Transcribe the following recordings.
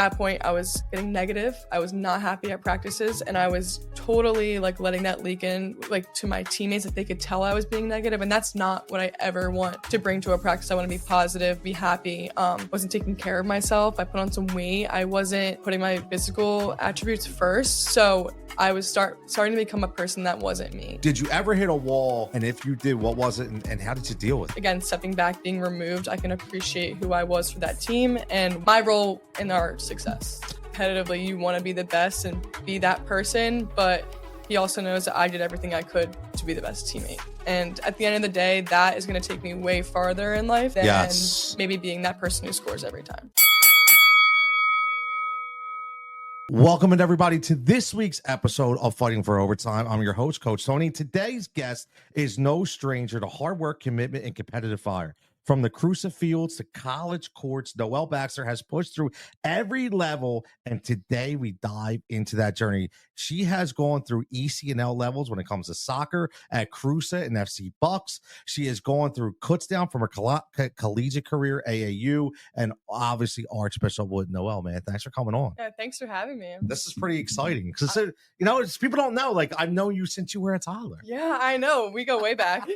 At that point, I was getting negative. I was not happy at practices, and I was totally like letting that leak in like to my teammates that they could tell I was being negative, and that's not what I ever want to bring to a practice. I want to be positive, be happy. Wasn't taking care of myself. I put on some weight. I wasn't putting my physical attributes first, so I was starting to become a person that wasn't me. Did you ever hit a wall? And if you did, what was it? And how did you deal with it? Again, stepping back, being removed, I can appreciate who I was for that team and my role in our success. Competitively, you want to be the best and be that person, but he also knows that I did everything I could to be the best teammate. And at the end of the day, that is going to take me way farther in life than maybe being that person who scores every time. Welcome everybody to this week's episode of Fighting for Overtime. I'm your host, Coach Tony. Today's guest is no stranger to hard work, commitment, and competitive fire. From the CRUSA fields to college courts, Noelle Baxter has pushed through every level, and today we dive into that journey. She has gone through ECNL levels when it comes to soccer at CRUSA and FC Bucks. She has gone through Kutztown from her collegiate career, AAU, and obviously Archbishop Wood. Noelle, man, thanks for coming on. Yeah, thanks for having me. This is pretty exciting because, people don't know, like, I've known you since you were a toddler. Yeah, I know. We go way back.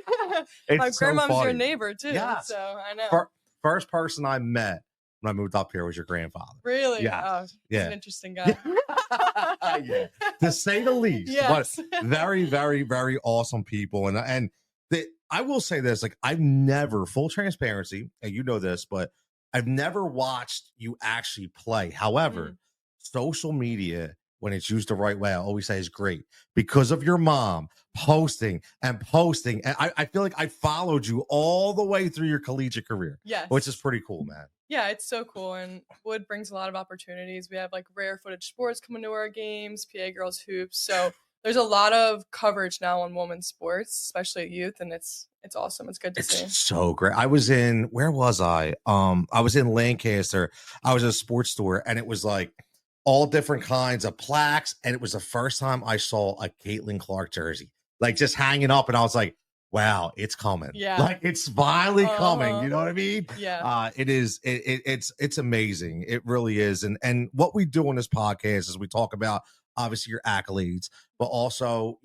My grandmom's your neighbor, too. Yes. So I know. First person I met when I moved up here was your grandfather. Really? Yeah. Oh, he's an interesting guy. Yeah. To say the least. Yes. But very, very, very awesome people. And I will say this, like, I've never, full transparency, and you know this, but I've never watched you actually play. However, social media, when it's used the right way, I always say is great because of your mom posting. And I feel like I followed you all the way through your collegiate career. Yes. Which is pretty cool, man. Yeah, it's so cool. And Wood brings a lot of opportunities. We have like rare footage sports coming to our games, PA girls hoops. So there's a lot of coverage now on women's sports, especially at youth. And it's awesome. It's good to see. It's so great. I was in, where was I? I was in Lancaster. I was at a sports store, and it was like all different kinds of plaques. And it was the first time I saw a Caitlin Clark jersey, like just hanging up. And I was like, wow, it's coming. Yeah. Like it's finally coming. You know what I mean? Yeah. It is. It's amazing. It really is. And what we do on this podcast is we talk about obviously your accolades, but also,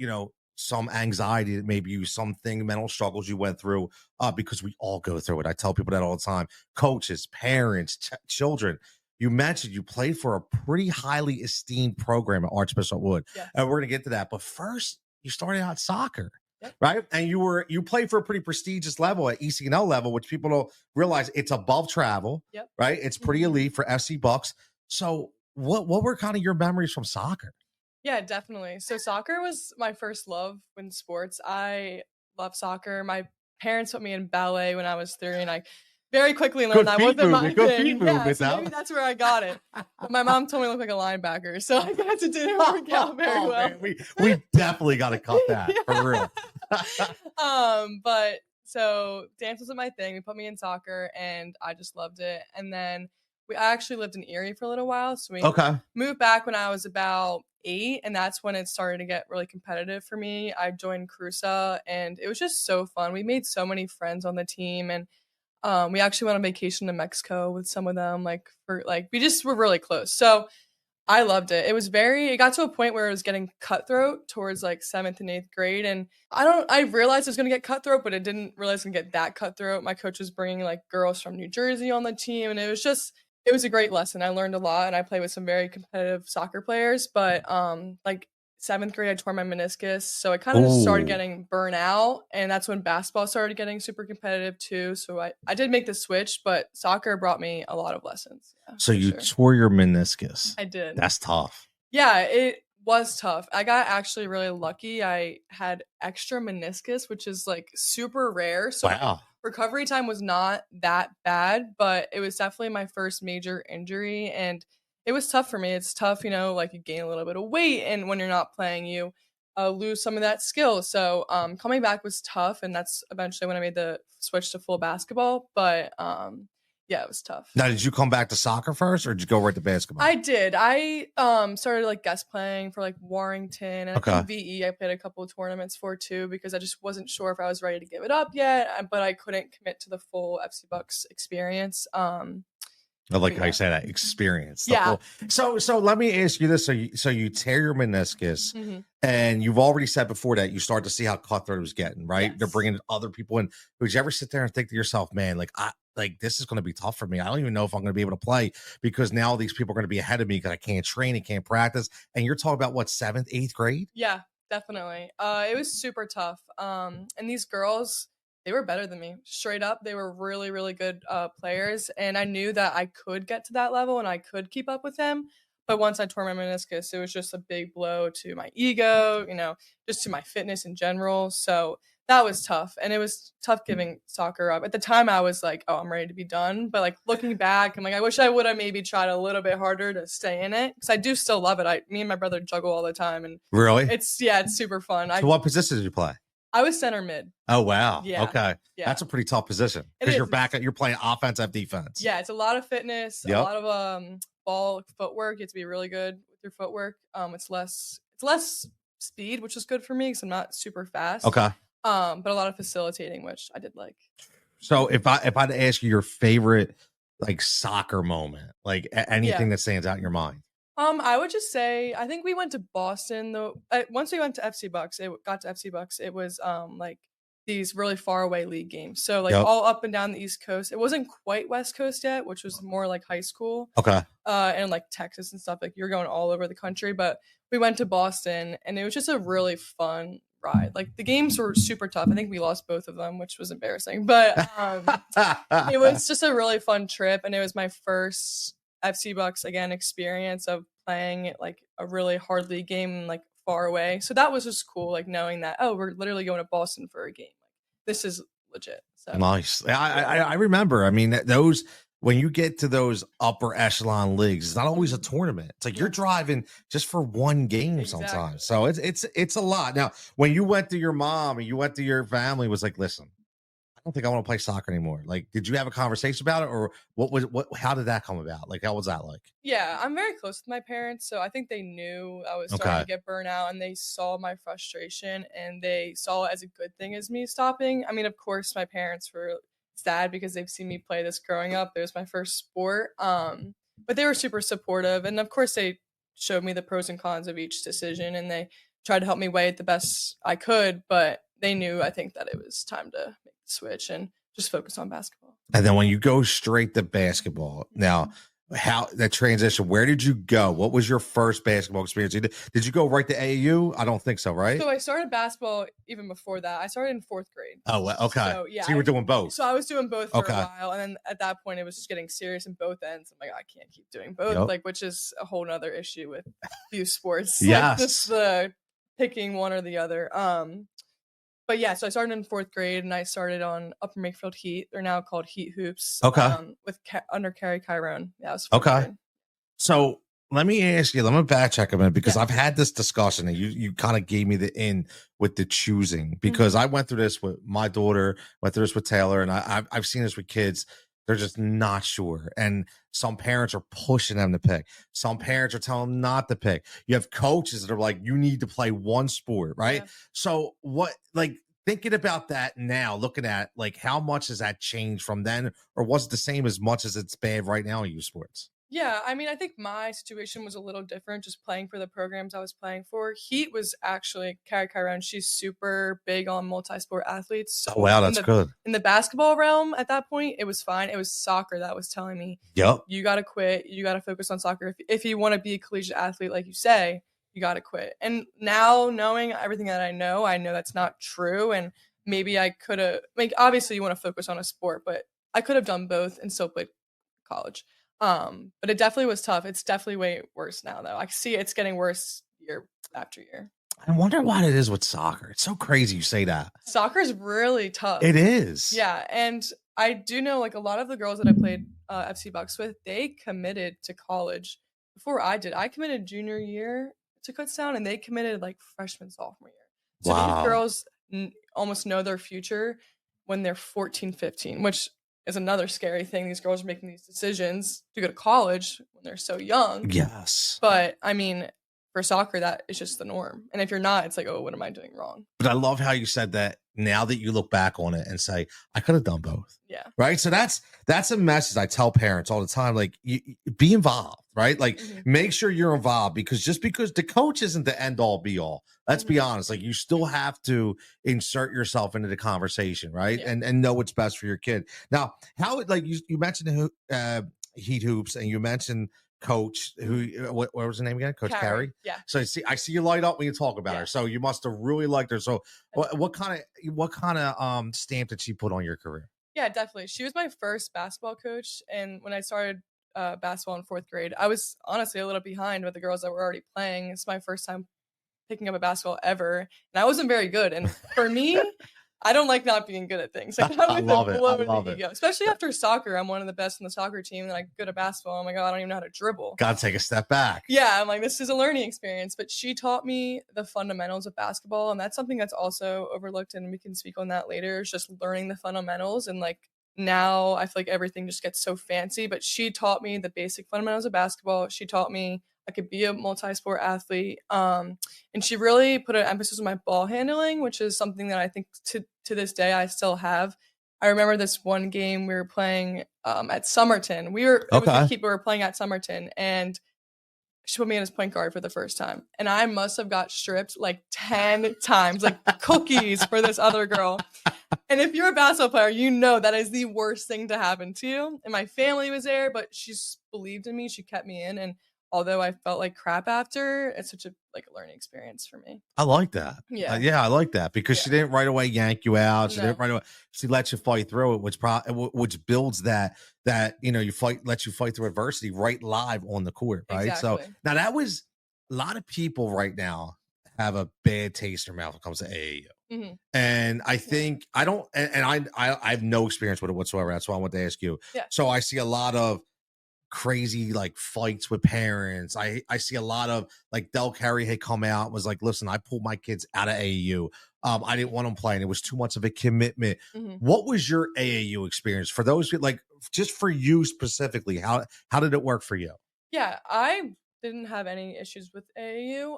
some anxiety that maybe you, something, mental struggles you went through, because we all go through it. I tell people that all the time. Coaches, parents, children. You mentioned you played for a pretty highly esteemed program at Archbishop Wood. Yeah. And we're going to get to that. But first, you started out soccer, yep. Right? And you played for a pretty prestigious level at ECNL level, which people don't realize it's above travel, yep. Right? It's pretty elite for FC Bucks. So what were kind of your memories from soccer? Yeah, definitely. So soccer was my first love in sports. I love soccer. My parents put me in ballet when I was 3, and I very quickly learned that wasn't my thing. Yeah, so maybe that's where I got it. But my mom told me I look like a linebacker, so I guess it didn't work out very well. Man, we definitely got to cut that for real. But so dance wasn't my thing. They put me in soccer, and I just loved it. And then I actually lived in Erie for a little while, so we moved back when I was about 8, and that's when it started to get really competitive for me. I joined CRUSA, and it was just so fun. We made so many friends on the team, and we actually went on vacation to Mexico with some of them. We just were really close. So I loved it. It got to a point where it was getting cutthroat towards like 7th and 8th grade. And I realized it was going to get cutthroat, but I didn't realize it was going to get that cutthroat. My coach was bringing like girls from New Jersey on the team. And it was a great lesson. I learned a lot, and I played with some very competitive soccer players, but 7th grade, I tore my meniscus. So I kind of just started getting burnout, and that's when basketball started getting super competitive too. So I did make the switch, but soccer brought me a lot of lessons. Yeah, so you tore your meniscus. I did. That's tough. Yeah, it was tough. I got actually really lucky. I had extra meniscus, which is like super rare. So wow. Recovery time was not that bad, but it was definitely my first major injury, and it was tough for me. It's tough, like you gain a little bit of weight, and when you're not playing, you lose some of that skill. So coming back was tough, and that's eventually when I made the switch to full basketball. But yeah, it was tough. Now, did you come back to soccer first, or did you go right to basketball? I did. I started like guest playing for like Warrington, and I think VE I played a couple of tournaments for too, because I just wasn't sure if I was ready to give it up yet, but I couldn't commit to the full FC Bucks experience. I like how you say that, experience. Yeah. So let me ask you this. So you tear your meniscus and you've already said before that you start to see how cutthroat it was getting, right? They're bringing other people in. Would you ever sit there and think to yourself, man, like this is going to be tough for me. I don't even know if I'm going to be able to play because now these people are going to be ahead of me because I can't train and can't practice. And you're talking about what, 7th, 8th grade? Yeah, definitely. It was super tough. And these girls, they were better than me. Straight up, they were really, really good players. And I knew that I could get to that level and I could keep up with them. But once I tore my meniscus, it was just a big blow to my ego, just to my fitness in general. So that was tough. And it was tough giving soccer up. At the time, I was like, oh, I'm ready to be done. But like looking back, I'm like, I wish I would have maybe tried a little bit harder to stay in it. Because I do still love it. Me and my brother juggle all the time. And really? It's super fun. So what position did you play? I was center mid. Oh, wow. Yeah. Okay. Yeah. That's a pretty tough position because you're playing offense and defense. Yeah. It's a lot of fitness, a lot of ball footwork. You have to be really good with your footwork. It's less speed, which is good for me because I'm not super fast. Okay. But a lot of facilitating, which I did like. So if I had to ask you your favorite like soccer moment, like anything that stands out in your mind. I would just say I think we went to Boston though. Once we went to FC Bucks, it was like these really far away league games. So like all up and down the East Coast. It wasn't quite West Coast yet, which was more like high school. Okay. And like Texas and stuff. Like you're going all over the country, but we went to Boston and it was just a really fun ride. Like the games were super tough. I think we lost both of them, which was embarrassing. But it was just a really fun trip, and it was my first FC Bucks again experience of playing like a really hard league game like far away. So that was just cool, like knowing that we're literally going to Boston for a game. Like this is legit. So nice. I remember. I mean, those when you get to those upper echelon leagues, it's not always a tournament. It's like you're driving just for one game sometimes. So it's a lot. Now, when you went to your mom and you went to your family, was like, listen, I don't think I want to play soccer anymore. Like, did you have a conversation about it, or how did that come about? Like, how was that like? Yeah, I'm very close with my parents, so I think they knew I was starting to get burnout, and they saw my frustration, and they saw it as a good thing as me stopping. I mean, of course, my parents were sad because they've seen me play this growing up. It was my first sport, but they were super supportive, and of course, they showed me the pros and cons of each decision, and they tried to help me weigh it the best I could. But they knew, I think, that it was time to make the switch and just focus on basketball. And then when you go straight to basketball, now how that transition, where did you go? What was your first basketball experience? Did you go right to AAU? I don't think so, right? So I started basketball even before that. I started in 4th grade. Oh, okay. So, yeah, so you were doing both. So I was doing both for a while. And then at that point, it was just getting serious in both ends. I'm like, I can't keep doing both, like, which is a whole nother issue with few sports. Yes. Like, just the picking one or the other. But yeah, so I started in 4th grade, and I started on Upper Makefield Heat. They're now called Heat Hoops. Okay. Under Kari Cairone. Yeah, okay. Grade. So let me ask you. Let me backtrack a minute because I've had this discussion, and you kind of gave me the in with the choosing because I went through this with my daughter, went through this with Taylor, and I've seen this with kids. They're just not sure. And some parents are pushing them to pick. Some parents are telling them not to pick. You have coaches that are like, you need to play one sport, right? Yeah. So what, like, thinking about that now, looking at, like, how much has that changed from then? Or was it the same as much as it's bad right now in youth sports? Yeah, I mean, I think my situation was a little different just playing for the programs I was playing for. Heat was actually Kari Cairone. She's super big on multi-sport athletes. So oh, wow, that's good. In the basketball realm at that point, it was fine. It was soccer that was telling me, you got to quit. You got to focus on soccer. If you want to be a collegiate athlete, like you say, you got to quit. And now knowing everything that I know that's not true. And maybe I could have, like, obviously you want to focus on a sport, but I could have done both and still played college. But it definitely was tough. It's definitely way worse now, though. I see it's getting worse year after year. I wonder what it is with soccer. It's so crazy you say that. Soccer is really tough. It is. Yeah, and I do know, like, a lot of the girls that I played FC Bucks with, they committed to college before I did. I committed junior year to Kutztown, and they committed, like, freshman, sophomore year. So these girls almost know their future when they're 14, 15, which is another scary thing. These girls are making these decisions to go to college when they're so young. Yes. But I mean, for soccer, that is just the norm. And if you're not, it's like, oh, what am I doing wrong? But I love how you said that now that you look back on it and say, I could have done both. Yeah. Right. So that's a message I tell parents all the time. Like, you be involved, right? Like, make sure you're involved, because just because the coach isn't the end all be all, let's be honest. Like, you still have to insert yourself into the conversation, right? And know what's best for your kid. Now, how, like, you mentioned heat hoops, and you mentioned Coach, who what was her name again? Coach Kari. Yeah. So I see you light up when you talk about her. So you must have really liked her. So what kind of stamp did she put on your career? Yeah, definitely. She was my first basketball coach, and when I started basketball in 4th grade, I was honestly a little behind with the girls that were already playing. It's my first time picking up a basketball ever, and I wasn't very good. And for me, I don't like not being good at things. Like, I love it. Ego. Especially after soccer. I'm one of the best in the soccer team, and I'm good at basketball. I'm like, oh, I don't even know how to dribble. Gotta take a step back. Yeah, I'm like, this is a learning experience. But she taught me the fundamentals of basketball, and that's something that's also overlooked, and we can speak on that later. It's just learning the fundamentals. And like, now I feel like everything just gets so fancy, but she taught me the basic fundamentals of basketball. She taught me I could be a multi-sport athlete. And she really put an emphasis on my ball handling, which is something that I think to this day I still have. I remember this one game we were playing at Somerton. It was the keeper. We were playing at Somerton, and she put me in as point guard for the first time. And I must have got stripped like 10 times, like cookies for this other girl. And if you're a basketball player, you know that is the worst thing to happen to you. And my family was there, but she believed in me. She kept me in. And although I felt like crap after, it's such a learning experience for me. I like that. I like that, because she didn't right away yank you out. She didn't right away. She let you fight through it, which builds that lets you fight through adversity right live on the court, right? Exactly. So now that was a lot of people right now have a bad taste in their mouth when it comes to AAU. And I think I have no experience with it whatsoever. That's why I want to ask you. Yeah. So I see a lot of crazy fights with parents. I see a lot of Del Carey had come out and was like, listen, I pulled my kids out of AAU. I didn't want them playing. It was too much of a commitment. What was your AAU experience for those, just for you specifically? How did it work for you? Yeah, I didn't have any issues with AAU.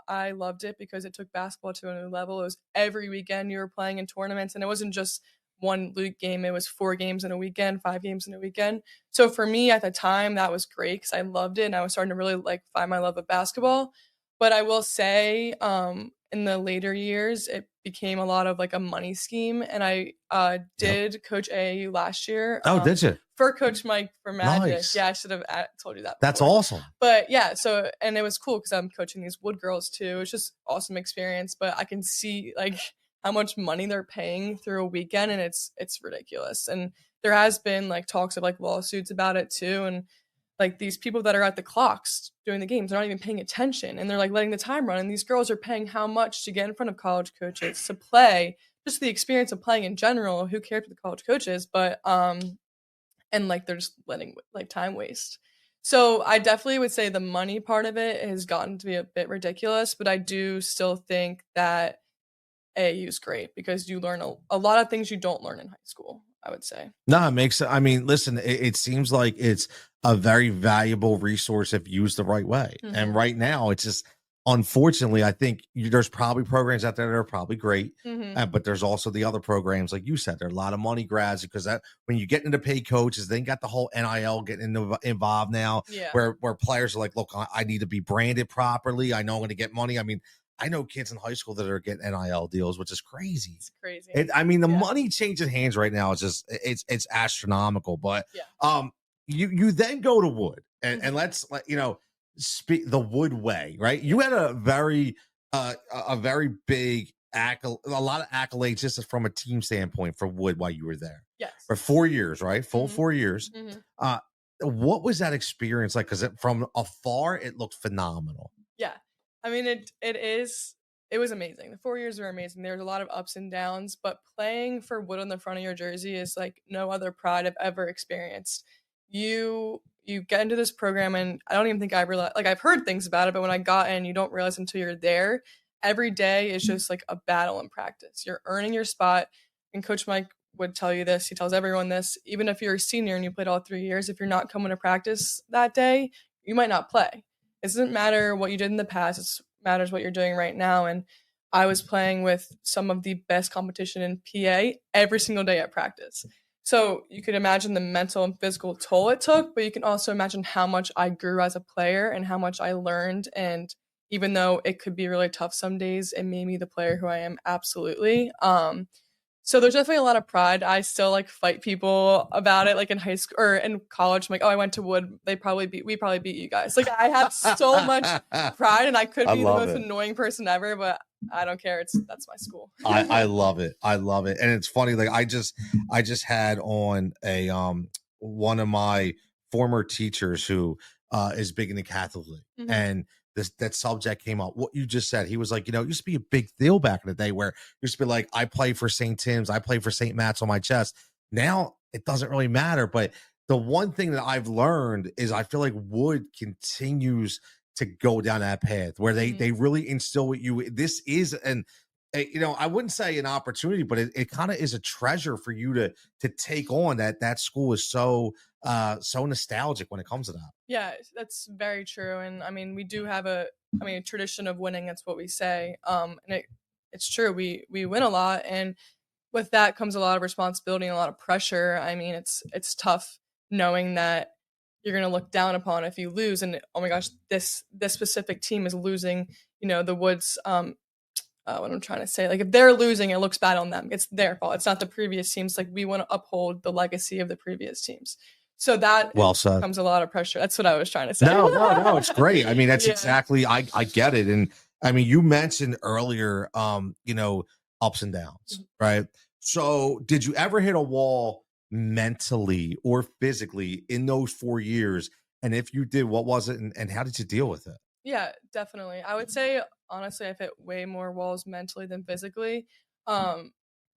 I loved it because it took basketball to a new level. It was every weekend you were playing in tournaments, and it wasn't just one league game. It was 4 games in a weekend, 5 games in a weekend. So for me at the time, that was great because I loved it, and I was starting to really find my love of basketball. But I will say, in the later years, it became a lot of a money scheme, and I did coach AAU last year. Oh, did you? For Coach Mike for Magic. Nice. Yeah, I should have told you that before. That's awesome. But yeah, so, and it was cool because I'm coaching these Wood girls too. It's just awesome experience, but I can see how much money they're paying through a weekend, and it's ridiculous. And there has been talks of lawsuits about it too, and these people that are at the clocks doing the games, they're not even paying attention, and they're letting the time run, and these girls are paying how much to get in front of college coaches to play, just the experience of playing in general. Who cares with the college coaches? But and they're just letting time waste. So I definitely would say the money part of it has gotten to be a bit ridiculous, but I do still think that AAU is great because you learn a lot of things you don't learn in high school, I would say. No, it makes, I mean, listen, it seems like it's a very valuable resource if used the right way. And right now it's just, unfortunately, I think there's probably programs out there that are probably great, but there's also the other programs, like you said, there are a lot of money grabs because that when you get into paid coaches, then got the whole NIL getting involved now, where players are like, look, I need to be branded properly. I know I'm going to get money. I mean, I know kids in high school that are getting NIL deals, which is crazy. It's crazy. I mean, the money changing hands right now is just it's astronomical. But you then go to Wood, and let's speak the Wood way, right? You had a very big a lot of accolades just from a team standpoint for Wood while you were there. Yes, for 4 years, right? Full 4 years. What was that experience like? Because from afar, it looked phenomenal. Yeah. I mean, it was amazing. The 4 years were amazing. There was a lot of ups and downs, but playing for Wood on the front of your jersey is like no other pride I've ever experienced. You get into this program, and I don't even think I realized, I've heard things about it, but when I got in, you don't realize until you're there. Every day is just like a battle in practice. You're earning your spot, and Coach Mike would tell you this. He tells everyone this. Even if you're a senior and you played all 3 years, if you're not coming to practice that day, you might not play. It doesn't matter what you did in the past. It matters what you're doing right now. And I was playing with some of the best competition in PA every single day at practice. So you could imagine the mental and physical toll it took, but you can also imagine how much I grew as a player and how much I learned. And even though it could be really tough some days, it made me the player who I am, absolutely. So there's definitely a lot of pride. I still like fight people about it, like in high school or in college. I'm like, oh, I went to Wood. We probably beat you guys. Like I have so much pride, and I could be the most annoying person ever, but I don't care. That's my school. I love it. I love it. And it's funny. Like I just had on a one of my former teachers who is big into Catholic League, and that subject came up. What you just said, he was like, it used to be a big deal back in the day where it used to be like, I play for St. Tim's, I play for St. Matt's on my chest. Now it doesn't really matter. But the one thing that I've learned is I feel like Wood continues to go down that path where they really instill with you. This is I wouldn't say an opportunity, but it kind of is a treasure for you to take on that school is so nostalgic when it comes to that. Yeah, that's very true. And I mean, we do have a tradition of winning. That's what we say. And it's true. We win a lot. And with that comes a lot of responsibility and a lot of pressure. I mean, it's tough knowing that you're going to look down upon if you lose. And oh my gosh, this specific team is losing, the Woods, what I'm trying to say, like if they're losing, it looks bad on them. It's their fault. It's not the previous teams. Like we want to uphold the legacy of the previous teams. So that comes a lot of pressure. That's what I was trying to say. No, it's great. I mean, that's exactly, I get it. And I mean, you mentioned earlier, ups and downs, right? So did you ever hit a wall mentally or physically in those 4 years? And if you did, what was it? And how did you deal with it? Yeah, definitely. I would say, honestly, I've hit way more walls mentally than physically.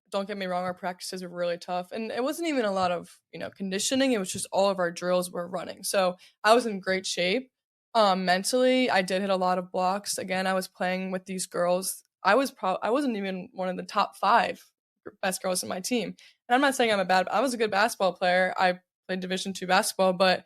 Don't get me wrong, our practices are really tough. And it wasn't even a lot of, conditioning. It was just all of our drills were running. So I was in great shape. Mentally, I did hit a lot of blocks. Again, I was playing with these girls. I wasn't even one of the top 5 best girls in my team. And I'm not saying I was a good basketball player. I played Division II basketball, but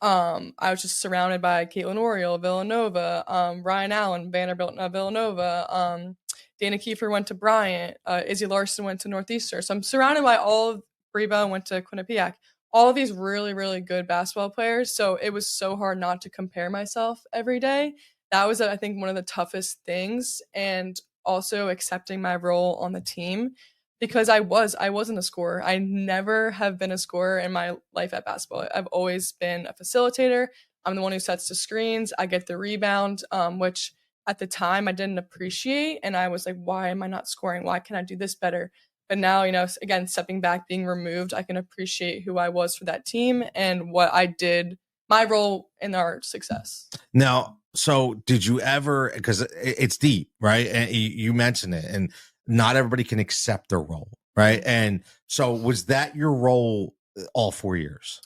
I was just surrounded by Caitlin Oriole, Villanova, Ryan Allen, Vanderbilt, Villanova, Dana Kiefer went to Bryant, Izzy Larson went to Northeastern. So I'm surrounded by all of Breba, went to Quinnipiac, all of these really, really good basketball players. So it was so hard not to compare myself every day. That was, I think, one of the toughest things. And also accepting my role on the team, because I wasn't a scorer. I never have been a scorer in my life at basketball. I've always been a facilitator. I'm the one who sets the screens. I get the rebound, which at the time I didn't appreciate. And I was like, why am I not scoring? Why can't I do this better? But now, again, stepping back, being removed, I can appreciate who I was for that team and what I did, my role in our success. Now, so did you ever, because it's deep, right? And you mentioned it, and not everybody can accept their role, right? And so was that your role all 4 years?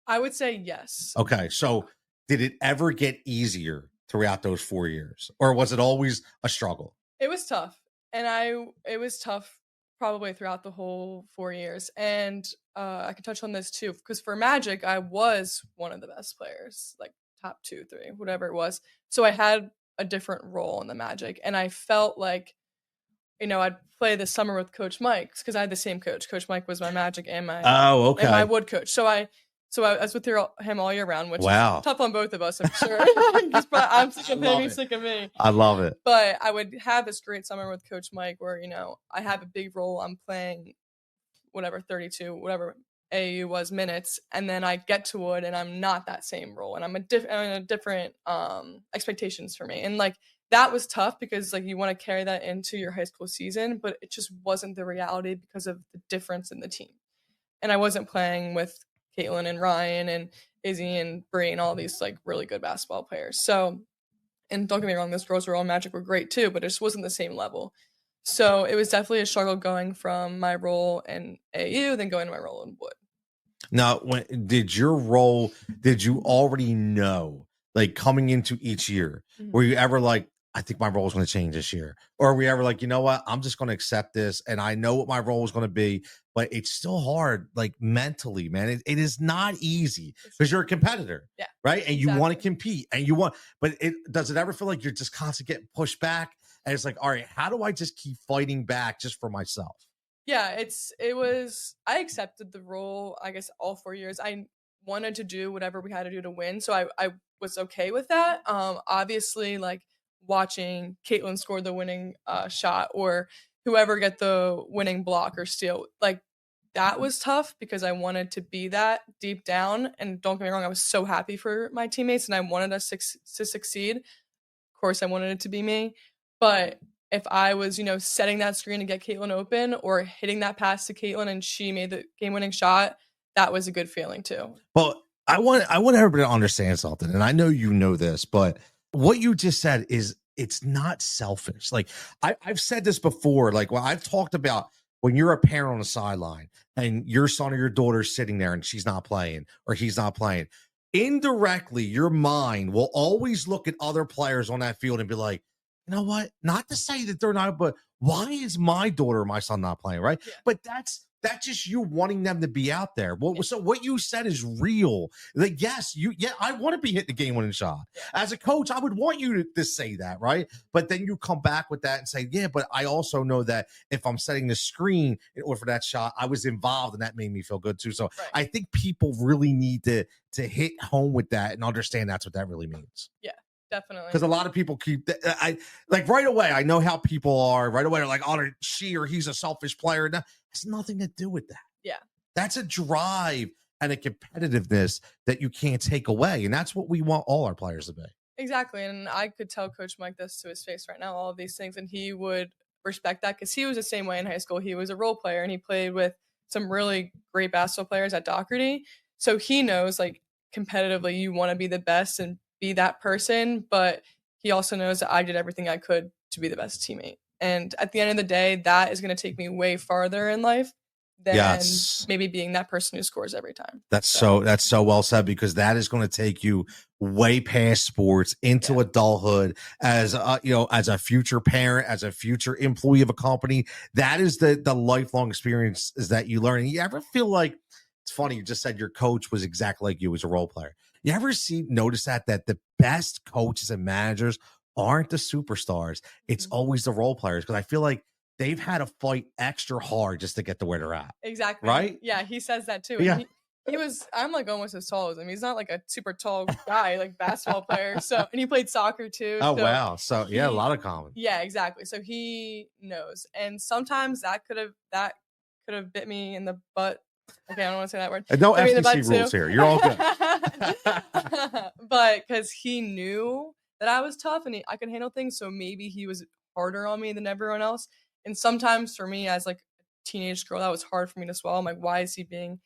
I would say yes. Okay. So did it ever get easier throughout those 4 years, or was it always a struggle? It was tough. And it was tough probably throughout the whole 4 years. And I can touch on this too, because for Magic, I was one of the best players, like top 2, 3, whatever it was. So I had a different role in the Magic. And I felt like, I'd play this summer with Coach Mike because I had the same coach. Coach Mike was my Magic and my Wood coach. So I was with him all year round, which is tough on both of us, I'm sure. I'm sick of him, he's sick of me. I love it. But I would have this great summer with Coach Mike where, I have a big role. I'm playing 32, whatever AAU was minutes. And then I get to Wood and I'm not that same role. And I'm in a different expectations for me. And that was tough because you want to carry that into your high school season, but it just wasn't the reality because of the difference in the team. And I wasn't playing with Caitlin and Ryan and Izzy and Bree and all these really good basketball players. So, and don't get me wrong, those girls were all Magic were great too, but it just wasn't the same level. So it was definitely a struggle going from my role in AU, then going to my role in Wood. Now, did you already know, coming into each year, were you ever I think my role is going to change this year? Or are we ever you know what, I'm just going to accept this and I know what my role is going to be, but it's still hard, mentally, man. It is not easy because you're a competitor, right? And you want to compete and but does it ever feel like you're just constantly getting pushed back And it's like, all right, how do I just keep fighting back just for myself? Yeah, I accepted the role, I guess, all 4 years. I wanted to do whatever we had to do to win. So I was okay with that. Obviously, like watching Caitlin score the winning shot or whoever get the winning block or steal, like that was tough because I wanted to be that deep down. And don't get me wrong, I was so happy for my teammates and I wanted us to succeed. Of course, I wanted it to be me. But if I was, setting that screen to get Caitlin open or hitting that pass to Caitlin and she made the game-winning shot, that was a good feeling too. Well, I want everybody to understand something, and I know you know this, but what you just said is it's not selfish. Like I've said this before. Like I've talked about when you're a parent on the sideline and your son or your daughter's sitting there and she's not playing or he's not playing. Indirectly, your mind will always look at other players on that field and be like, you know what? Not to say that they're not, but why is my daughter or my son not playing, right? Yeah. But that's just you wanting them to be out there. Well, so what you said is real. Like, yes, I want to be hitting the game-winning shot. Yeah. As a coach, I would want you to say that, right? But then you come back with that and say, yeah, but I also know that if I'm setting the screen in order for that shot, I was involved, and that made me feel good too. So right. I think people really need to hit home with that and understand that's what that really means. Yeah. Definitely. Because a lot of people right away, I know how people are. Right away, they're like, oh, she or he's a selfish player. No, it has nothing to do with that. Yeah. That's a drive and a competitiveness that you can't take away. And that's what we want all our players to be. Exactly. And I could tell Coach Mike this to his face right now, all of these things, and he would respect that because he was the same way in high school. He was a role player and he played with some really great basketball players at Doherty. So he knows, like, competitively, you want to be the best and be that person, but he also knows that I did everything I could to be the best teammate. And at the end of the day, that is going to take me way farther in life than maybe being that person who scores every time. That's so well said, because that is going to take you way past sports into adulthood as as a future parent, as a future employee of a company. That is the lifelong experience that you learn. And you ever feel like, it's funny, you just said your coach was exactly like you as a role player. You ever notice that the best coaches and managers aren't the superstars? It's always the role players, because I feel like they've had to fight extra hard just to get to where they're at. Exactly. Right? Yeah, he says that too. Yeah. I'm like almost as tall as him. He's not like a super tall guy, like basketball player. So, and he played soccer too. Oh, wow. So a lot of common. Yeah, exactly. So he knows. And sometimes that could have bit me in the butt. Okay, I don't want to say that word. No FCC rules here. You're all good. But because he knew that I was tough and I could handle things, so maybe he was harder on me than everyone else. And sometimes for me, as like a teenage girl, that was hard for me to swallow. I'm like, why is he being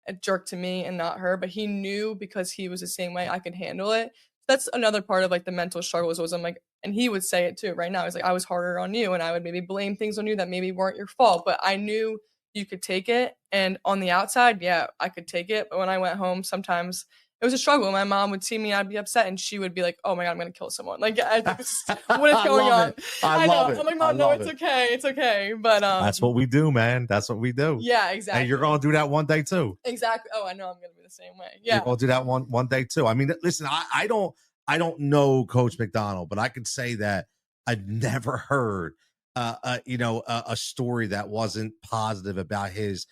a jerk to me and not her? But he knew, because he was the same way, I could handle it. That's another part of like the mental struggles was I'm like, and he would say it too right now. He's like, I was harder on you, and I would maybe blame things on you that maybe weren't your fault, but I knew you could take it. And on the outside, yeah, I could take it. But when I went home, sometimes it was a struggle. My mom would see me, I'd be upset, and she would be like, oh my God, I'm going to kill someone. Like, what is going on? I love it. I'm like, Mom, no, it's okay. It's okay. But that's what we do, man. That's what we do. Yeah, exactly. And you're going to do that one day too. Exactly. Oh, I know I'm going to be the same way. Yeah. You're going to do that one day too. I mean, listen, I don't know Coach McDonald, but I could say that I've never heard a story that wasn't positive about his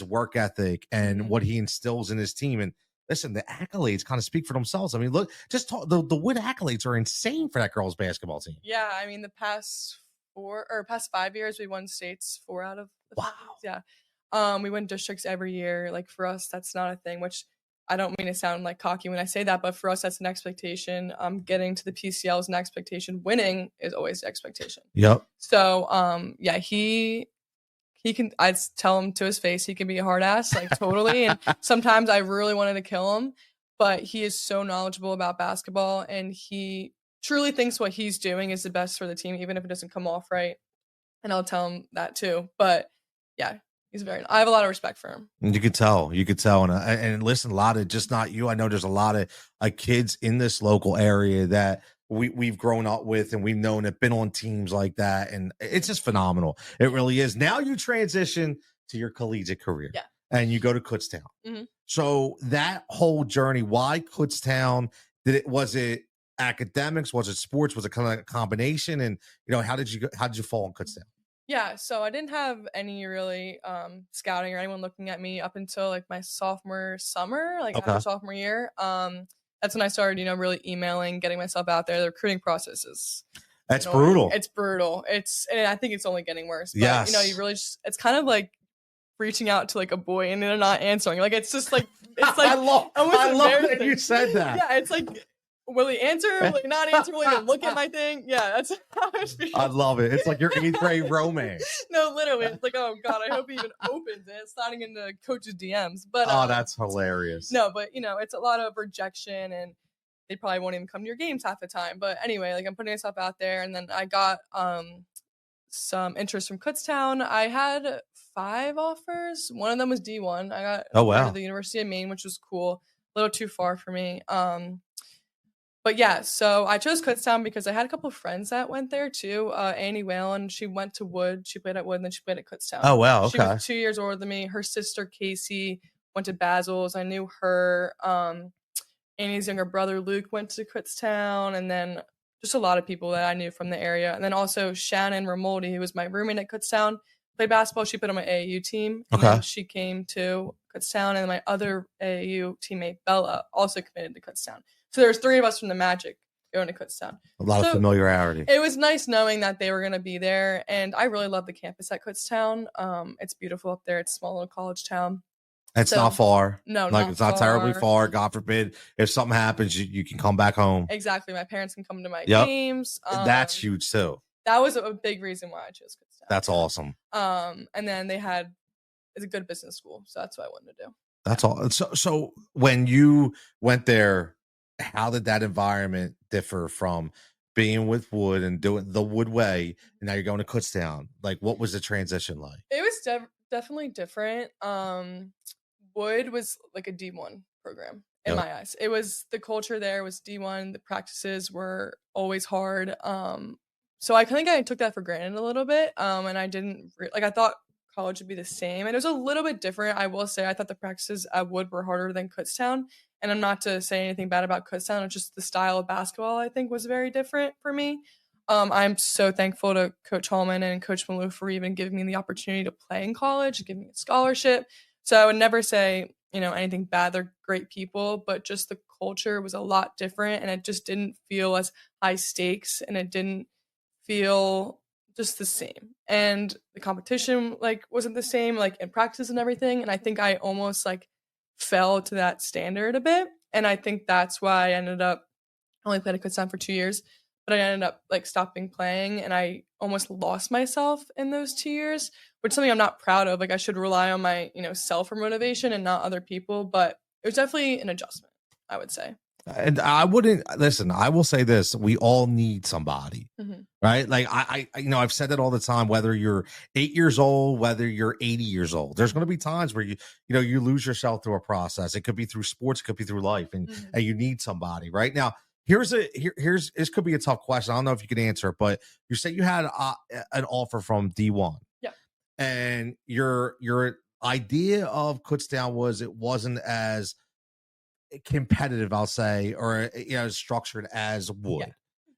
work ethic and what he instills in his team. And listen, the accolades kind of speak for themselves. I mean, look, the Wood accolades are insane for that girls basketball team. Yeah, I mean, the past 5 years, we won states 4 out of the 5 years. Yeah. We win districts every year. Like, for us, that's not a thing, which I don't mean to sound like cocky when I say that, but for us, that's an expectation. Getting to the PCL is an expectation. Winning is always the expectation. Yep. So, he can, I'd tell him to his face, he can be a hard ass, like, totally. And sometimes I really wanted to kill him, but he is so knowledgeable about basketball, and he truly thinks what he's doing is the best for the team, even if it doesn't come off right. And I'll tell him that too. But yeah, I have a lot of respect for him. You could tell. And listen, a lot of, just not you, I know there's a lot of kids in this local area that we've grown up with, and we've known it, been on teams like that, and it's just phenomenal. It really is. Now you transition to your collegiate career, and you go to Kutztown. Mm-hmm. So that whole journey, why Kutztown? Was it academics? Was it sports? Was it kind of like a combination? And how did you fall in Kutztown? Yeah, so I didn't have any really scouting or anyone looking at me up until like my sophomore summer, like after sophomore year. That's when I started, really emailing, getting myself out there. The recruiting process is brutal. It's brutal. And I think it's only getting worse. But, yes. You really it's kind of like reaching out to like a boy and they're not answering. Like it's just like it's like I love that you said that. Yeah, it's like, will he answer? Will he not answer? Will he even look at my thing? Yeah, that's how I feel. I love it. It's like your 8th grade romance. No, literally. It's like, oh God, I hope he even opens it. It's sliding into coach's DMs. But that's hilarious. No, but it's a lot of rejection and they probably won't even come to your games half the time. But anyway, like I'm putting myself out there, and then I got some interest from Kutztown. I had 5 offers. One of them was D1. I got to the University of Maine, which was cool. A little too far for me. But yeah, so I chose Kutztown because I had a couple of friends that went there too. Annie Whalen, she went to Wood. She played at Wood, and then she played at Kutztown. Oh, wow. Okay. She was 2 years older than me. Her sister, Casey, went to Basil's. I knew her. Annie's younger brother, Luke, went to Kutztown. And then just a lot of people that I knew from the area. And then also Shannon Ramoldi, who was my roommate at Kutztown, played basketball. She played on my AAU team. And she came to Kutztown. And then my other AAU teammate, Bella, also committed to Kutztown. So there's 3 of us from the Magic going to Kutztown. A lot of familiarity. It was nice knowing that they were going to be there. And I really love the campus at Kutztown. It's beautiful up there. It's a small little college town. It's not far. No, like it's not terribly far. God forbid, if something happens, you can come back home. Exactly. My parents can come to my games. That's huge too. That was a big reason why I chose Kutztown. That's awesome. And then it's a good business school, so that's what I wanted to do. That's all. So when you went there, how did that environment differ from being with Wood and doing the Wood way, and now you're going to Kutztown? Like, what was the transition like? It was definitely different. Wood was like a D1 program in my eyes. It was, the culture there was D1. The practices were always hard. So I think I took that for granted a little bit. And I didn't I thought college would be the same, and it was a little bit different. I will say I thought the practices at Wood were harder than Kutztown, and I'm not to say anything bad about Kutztown. It's just the style of basketball I think was very different for me. I'm so thankful to Coach Hallman and Coach Malou for even giving me the opportunity to play in college, giving me a scholarship. So I would never say, anything bad. They're great people, but just the culture was a lot different, and it just didn't feel as high stakes, and it didn't feel just the same. And the competition wasn't the same in practice and everything. And I think I almost fell to that standard a bit. And I think that's why I ended up only played at Kutztown for 2 years. But I ended up stopping playing, and I almost lost myself in those 2 years, which is something I'm not proud of. I should rely on my, self for motivation and not other people. But it was definitely an adjustment, I would say. And I wouldn't listen. I will say this: we all need somebody, right? Like I've said that all the time. Whether you're 8 years old, whether you're 80 years old, there's going to be times where you lose yourself through a process. It could be through sports, it could be through life, and you need somebody. Right now, here's this could be a tough question. I don't know if you can answer it, but you say you had an offer from D1, and your idea of Kutztown was it wasn't as competitive, I'll say, or structured as Wood.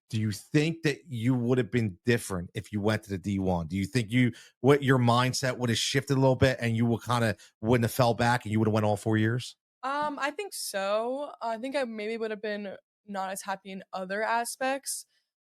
Do you think that you would have been different if you went to the D1? Do you think your mindset would have shifted a little bit, and you wouldn't have fell back, and you would have went all 4 years? I think so. I think I maybe would have been not as happy in other aspects,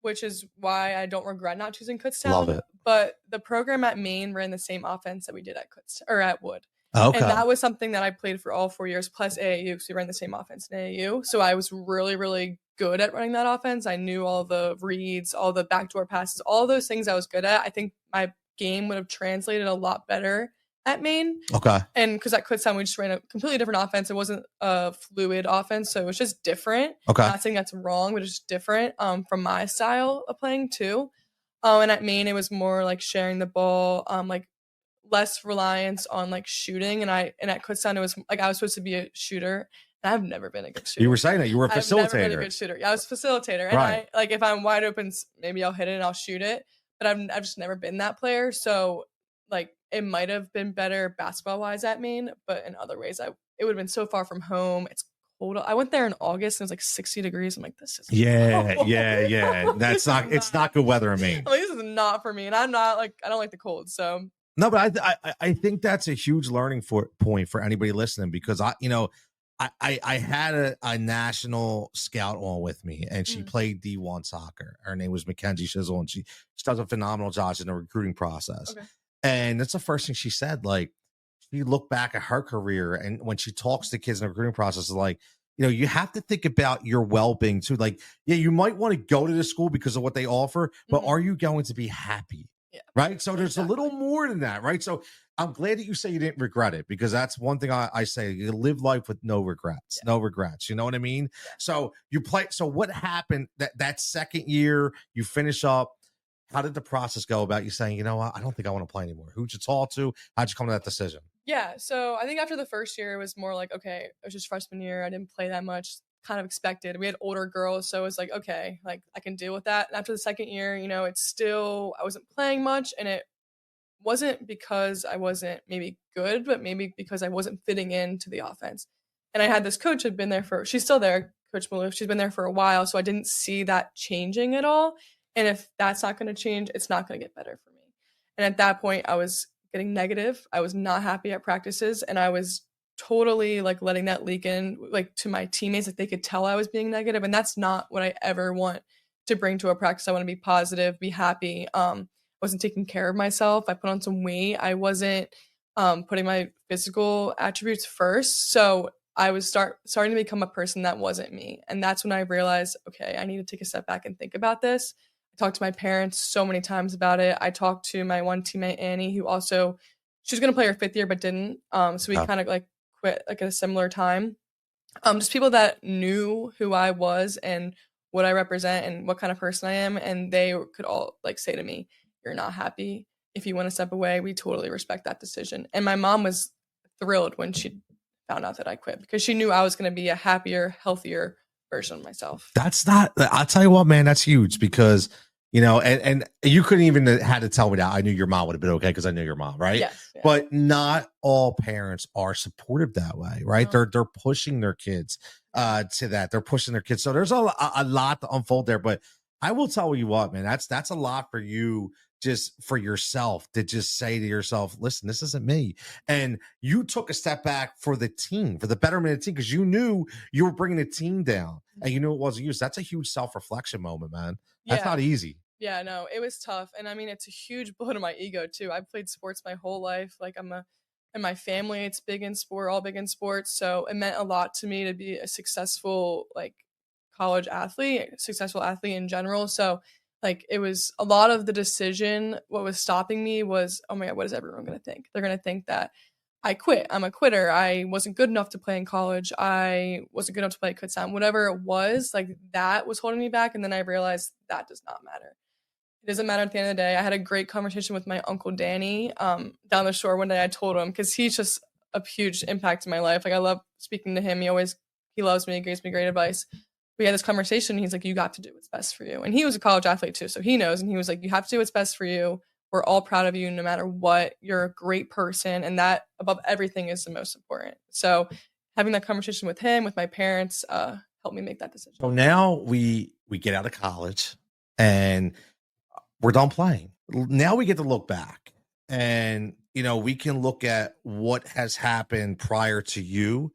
which is why I don't regret not choosing Kutztown. Love it. But the program at Maine ran the same offense that we did at at Wood. Okay. And that was something that I played for all 4 years, plus AAU, because we ran the same offense in AAU. So I was really, really good at running that offense. I knew all the reads, all the backdoor passes, all those things I was good at. I think my game would have translated a lot better at Maine. Okay. And because at Kutztown, we just ran a completely different offense. It wasn't a fluid offense, so it was just different. Okay. I'm not saying that's wrong, but it's just different from my style of playing too. And at Maine, it was more sharing the ball, less reliance on shooting, and at Kutztown it was I was supposed to be a shooter, and I've never been a good shooter. You were saying that you were a facilitator. I've never been a good shooter. Yeah, I was a facilitator, and right. I if I'm wide open, maybe I'll hit it and I'll shoot it, but I've just never been that player. So it might have been better basketball wise at Maine, but in other ways it would have been so far from home. It's I went there in August and it was like 60 degrees. I'm like, this is yeah. It's not good weather in Maine. I'm like, this is not for me. And I'm not like, I don't like the cold. So no, but I think that's a huge learning point for anybody listening, because I had a national scout on with me, and she played D1 soccer. Her name was Mackenzie Shizzle, and she does a phenomenal job in the recruiting process. Okay. And that's the first thing she said. Like, she looked back at her career, and when she talks to kids in the recruiting process, is like, you have to think about your well-being too. Like, yeah, you might want to go to the school because of what they offer, but are you going to be happy? Yeah. Right. So there's a little more than that. Right. So I'm glad that you say you didn't regret it, because that's one thing I say. You live life with no regrets. Yeah. No regrets. You know what I mean? Yeah. So you play. So what happened that second year you finish up? How did the process go about you saying, you know what, I don't think I want to play anymore? Who'd you talk to? How'd you come to that decision? Yeah. So I think after the first year, it was more like, okay, it was just freshman year. I didn't play that much. Kind of expected. We had older girls, so it was like, okay, like I can deal with that. And after the second year, it's still, I wasn't playing much, and it wasn't because I wasn't maybe good, but maybe because I wasn't fitting into the offense. And I had this coach who'd been there she's still there, Coach Maloof. She's been there for a while, so I didn't see that changing at all. And if that's not going to change, it's not going to get better for me. And at that point, I was getting negative. I was not happy at practices, and I was totally like letting that leak in, like, to my teammates. Like, they could tell I was being negative, and that's not what I ever want to bring to a practice. I want to be positive, be happy. I wasn't taking care of myself. I put on some weight. I wasn't putting my physical attributes first. So I was starting to become a person that wasn't me. And that's when I realized, okay, I need to take a step back and think about this. I talked to my parents so many times about it. I talked to my one teammate, Annie, who also, she was going to play her 5th year, but didn't. So we kind of like quit like at a similar time. Just people that knew who I was and what I represent and what kind of person I am. And they could all like say to me, you're not happy. If you want to step away, we totally respect that decision. And my mom was thrilled when she found out that I quit, because she knew I was going to be a happier, healthier version of myself. I'll tell you what, man, that's huge, because and you couldn't even had to tell me that. I knew your mom would have been okay, because I knew your mom, right? Yes, yeah. But not all parents are supportive that way, right? No. They're pushing their kids to that. They're pushing their kids. So there's a lot to unfold there. But I will tell you what, man, that's a lot for you, just for yourself, to just say to yourself, listen, this isn't me. And you took a step back for the team, for the betterment of the team, because you knew you were bringing the team down, and you knew it wasn't you. So that's a huge self-reflection moment, man. That's not easy. Yeah, no, it was tough. And I mean, it's a huge blow to my ego too. I've played sports my whole life. Like, and my family, it's big in sport, all big in sports. So it meant a lot to me to be a successful, like, college athlete, successful athlete in general. So like, it was a lot of the decision. What was stopping me was, oh my God, what is everyone going to think? They're going to think that I quit. I'm a quitter. I wasn't good enough to play in college. I wasn't good enough to play at Kutztown. Whatever it was, like, that was holding me back. And then I realized that does not matter. It doesn't matter at the end of the day. I had a great conversation with my uncle Danny down the shore one day. I told him, because he's just a huge impact in my life. Like, I love speaking to him. He loves me, gives me great advice. We had this conversation. He's like, you got to do what's best for you. And he was a college athlete too, so he knows. And he was like, you have to do what's best for you. We're all proud of you no matter what. You're a great person. And that, above everything, is the most important. So having that conversation with him, with my parents, helped me make that decision. So now we get out of college and we're done playing. Now we get to look back, and we can look at what has happened prior to you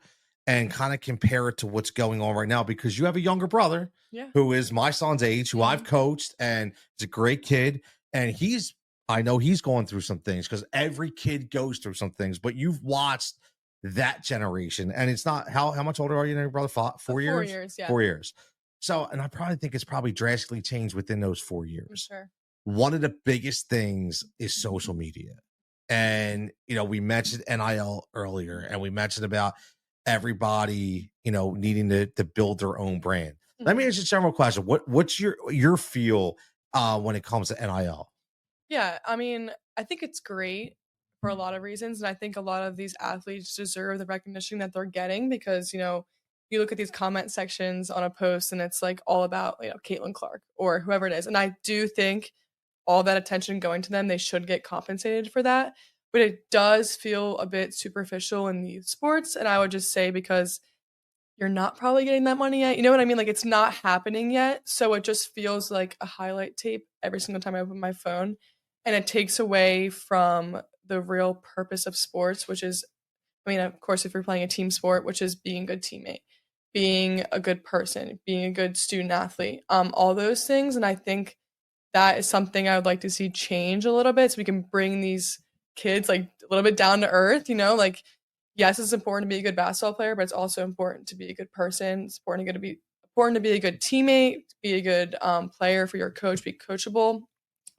and kind of compare it to what's going on right now, because you have a younger brother who is my son's age, who I've coached, and he's a great kid. And I know he's going through some things, because every kid goes through some things, but you've watched that generation. And it's not, how much older are you than your brother? 4 years? 4 years, yeah. 4 years. So, and I probably think it's probably drastically changed within those 4 years. For sure. One of the biggest things is social media. And, we mentioned NIL earlier, and we mentioned about everybody, needing to build their own brand. Mm-hmm. Let me ask you a general question. What's your feel when it comes to NIL? Yeah, I mean, I think it's great for a lot of reasons. And I think a lot of these athletes deserve the recognition that they're getting, because, you look at these comment sections on a post and it's like all about, Caitlin Clark or whoever it is. And I do think all that attention going to them, they should get compensated for that. But it does feel a bit superficial in youth sports. And I would just say, because you're not probably getting that money yet. You know what I mean? Like, it's not happening yet. So it just feels like a highlight tape every single time I open my phone. And it takes away from the real purpose of sports, which is, I mean, of course, if you're playing a team sport, which is being a good teammate, being a good person, being a good student athlete, all those things. And I think that is something I would like to see change a little bit so we can bring these kids like a little bit down to earth, you know, like, yes, it's important to be a good basketball player, but it's also important to be a good person. It's important to be a good teammate, be a good player for your coach, be coachable.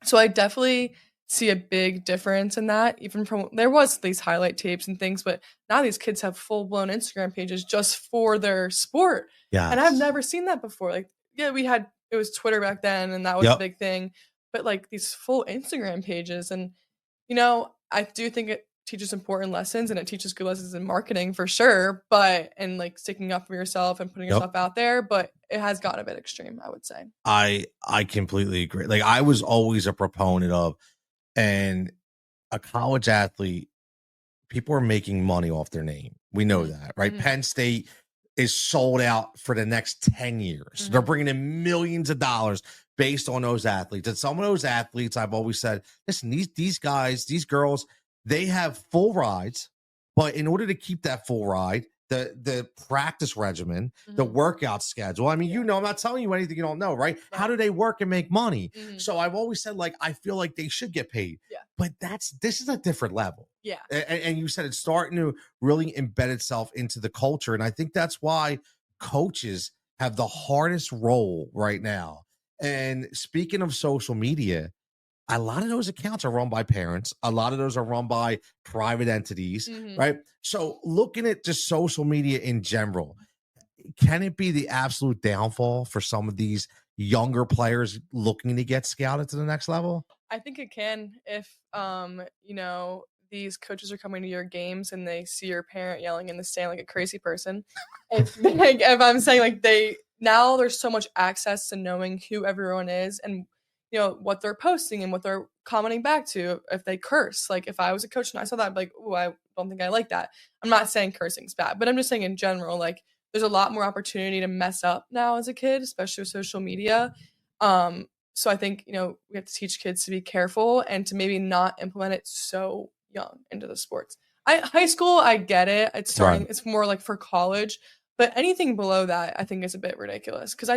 So I definitely see a big difference in that. Even from there was these highlight tapes and things, but now these kids have full blown Instagram pages just for their sport. Yeah, and I've never seen that before. Like, yeah, it was Twitter back then, and that was a big thing. But like these full Instagram pages, and you know, I do think it teaches important lessons, and it teaches good lessons in marketing for sure. But and like sticking up for yourself and putting yourself out there. But it has gotten a bit extreme, I would say. I completely agree. Like, I was always a proponent of, and a college athlete, people are making money off their name. We know that, right? Penn State is sold out for the next 10 years. They're bringing in millions of dollars based on those athletes. And some of those athletes, I've always said, listen, these guys, these girls, they have full rides, but in order to keep that full ride, the practice regimen, the workout schedule. I mean, you know, I'm not telling you anything you don't know, right? How do they work and make money? So I've always said, like, I feel like they should get paid. Yeah. But this is a different level. Yeah. And you said it's starting to really embed itself into the culture. And I think that's why coaches have the hardest role right now. And speaking of social media, a lot of those accounts are run by parents. A lot of those are run by private entities, right? So looking at just social media in general, can it be the absolute downfall for some of these younger players looking to get scouted to the next level? I think it can if, you know, these coaches are coming to your games and they see your parent yelling in the stand like a crazy person. If I'm saying like now there's so much access to knowing who everyone is and, you know, what they're posting and what they're commenting back to. If they curse, like if I was a coach and I saw that, I'd be like, oh, I don't think I like that. I'm not saying cursing's bad, but I'm just saying in general, like there's a lot more opportunity to mess up now as a kid, especially with social media. So I think, you know, we have to teach kids to be careful and to maybe not implement it so young into the sports. High school, I get it. It's more like for college. But anything below that, I think is a bit ridiculous because I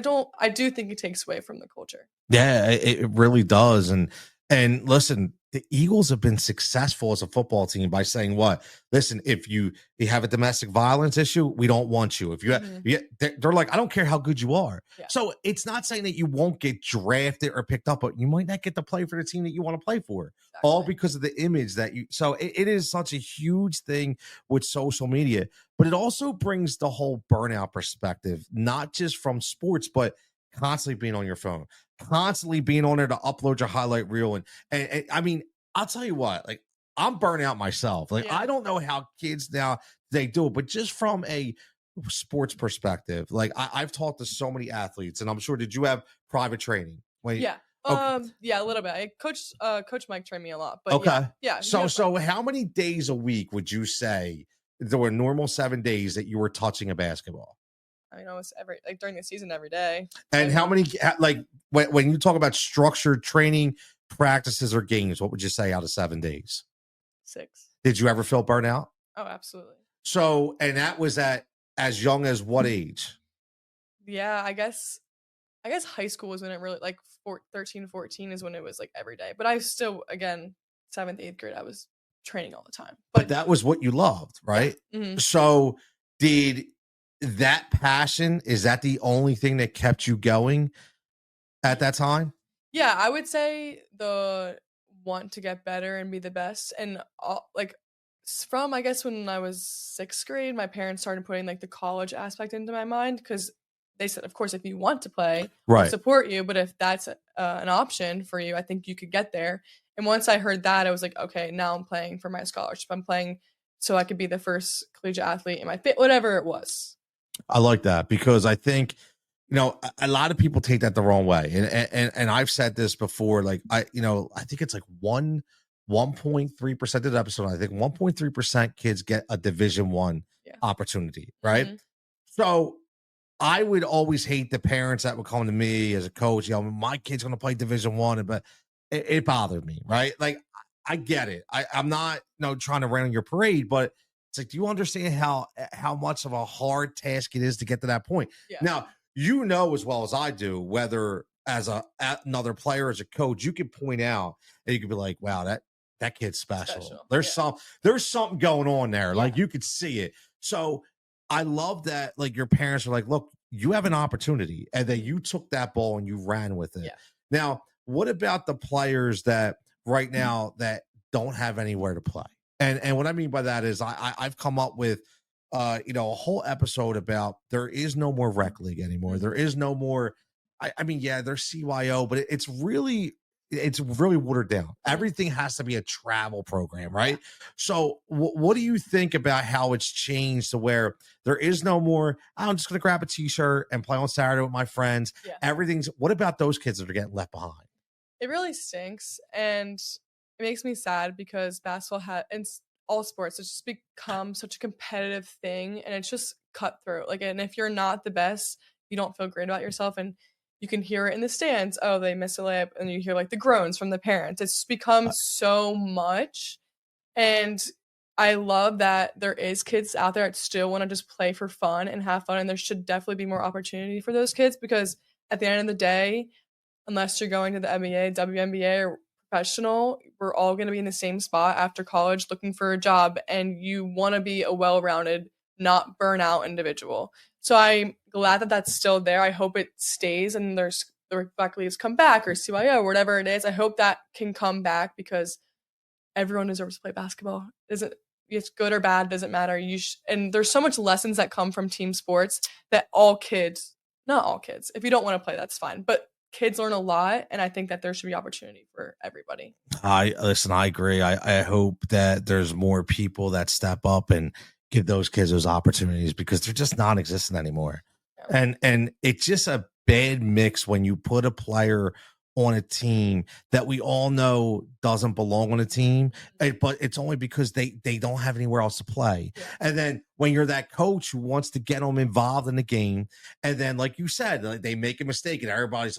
do think it takes away from the culture. Yeah, it really does. And listen, the Eagles have been successful as a football team by saying what? Listen, if you have a domestic violence issue, we don't want you. If you, they're like, I don't care how good you are. Yeah. So it's not saying that you won't get drafted or picked up, but you might not get to play for the team that you want to play for, all because of the image that you. So it is such a huge thing with social media, but it also brings the whole burnout perspective, not just from sports, but constantly being on your phone, constantly being on there to upload your highlight reel. And I mean, I'll tell you what, like I'm burnt out myself. Like I don't know how kids now they do it, but just from a sports perspective, like I've talked to so many athletes, and I'm sure, did you have private training? Yeah. Okay. Yeah, a little bit. Coach Mike trained me a lot, but okay. Yeah. So how many days a week would you say there were normal 7 days that you were touching a basketball? I mean, almost during the season, every day. And how many, like, when you talk about structured training, practices, or games, what would you say out of 7 days? 6. Did you ever feel burnout? Oh, absolutely. So, and that was at as young as what age? Yeah, I guess high school was when it really, like 13, 14 is when it was like every day. But I still, again, 7th, 8th grade, I was training all the time. But that was what you loved, right? Yeah. Mm-hmm. So did that passion, is that the only thing that kept you going at that time? Yeah, I would say the want to get better and be the best. And like from, I guess, when I was 6th grade, my parents started putting like the college aspect into my mind because they said, of course, if you want to play, we'll support you. But if that's an option for you, I think you could get there. And once I heard that, I was like, okay, now I'm playing for my scholarship. I'm playing so I could be the first collegiate athlete in my fit, whatever it was. I like that because I think, you know, a lot of people take that the wrong way. And I've said this before, like, I think it's like 1.3% of the episode. I think 1.3% kids get a Division I opportunity, right? Mm-hmm. So I would always hate the parents that would come to me as a coach, my kid's going to play Division 1, but it bothered me, right? Like, I get it. I'm not, trying to rain on your parade, but it's like, do you understand how much of a hard task it is to get to that point? Yeah. Now, as well as I do, whether as another player, as a coach, you can point out and you can be like, wow, that kid's special. There's something going on there. Yeah. Like, you could see it. So I love that, like, your parents are like, look, you have an opportunity, and then you took that ball and you ran with it. Yeah. Now, what about the players that right now that don't have anywhere to play? And what I mean by that is I've come up with a whole episode about there is no more rec league anymore. There is no more. I mean, yeah, there's CYO, but it's really watered down. Everything has to be a travel program, right? So what do you think about how it's changed to where there is no more, I'm just going to grab a t-shirt and play on Saturday with my friends. Yeah. What about those kids that are getting left behind? It really stinks. And it makes me sad because basketball and all sports, it's just become such a competitive thing, and it's just cutthroat. Like, and if you're not the best, you don't feel great about yourself. And you can hear it in the stands. Oh, they missed a layup. And you hear like the groans from the parents. It's become so much. And I love that there is kids out there that still want to just play for fun and have fun. And there should definitely be more opportunity for those kids, because at the end of the day, unless you're going to the NBA, WNBA, or professional, we're all going to be in the same spot after college looking for a job. And you want to be a well-rounded, not burnout individual. So I'm glad that that's still there. I hope it stays and there's the rec leagues come back, or CYO, or whatever it is. I hope that can come back, because everyone deserves to play basketball. It's good or bad, doesn't matter. And there's so much lessons that come from team sports that not all kids, if you don't want to play, that's fine. But kids learn a lot, and I think that there should be opportunity for everybody. I agree. I hope that there's more people that step up and give those kids those opportunities, because they're just non-existent anymore. Yeah. And it's just a bad mix when you put a player on a team that we all know doesn't belong on a team, but it's only because they don't have anywhere else to play. Yeah. And then when you're that coach who wants to get them involved in the game, and then, like you said, they make a mistake and everybody's,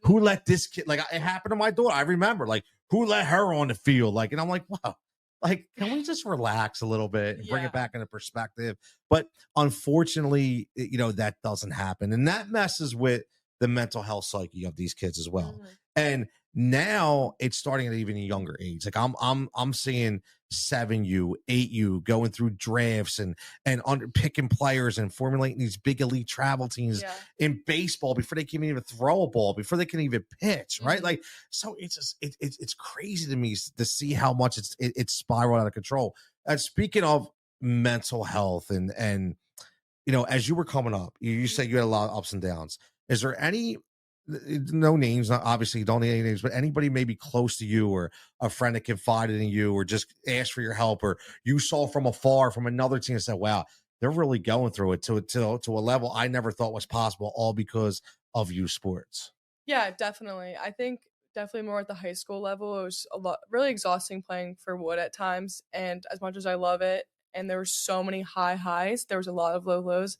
who let this kid, like it happened to my daughter. I remember, like, who let her on the field? Like, and I'm like, wow. Like, can we just relax a little bit and bring it back into perspective? But unfortunately, that doesn't happen. And that messes with the mental health psyche of these kids as well. Mm-hmm. And now it's starting at even a younger age. Like, I'm seeing 7U, 8U going through drafts and picking players and formulating these big elite travel teams in baseball before they can even throw a ball, before they can even pitch, right? Mm-hmm. Like, so it's just it's crazy to me to see how much it's spiraled out of control. And speaking of mental health and as you were coming up, you said you had a lot of ups and downs. Is there any, no names, obviously you don't need any names, but anybody maybe close to you, or a friend that confided in you, or just asked for your help, or you saw from afar from another team and said, wow, they're really going through it to a level I never thought was possible, all because of youth sports? Yeah, definitely. I think definitely more at the high school level. It was really exhausting playing for Wood at times. And as much as I love it, and there were so many high highs, there was a lot of low lows.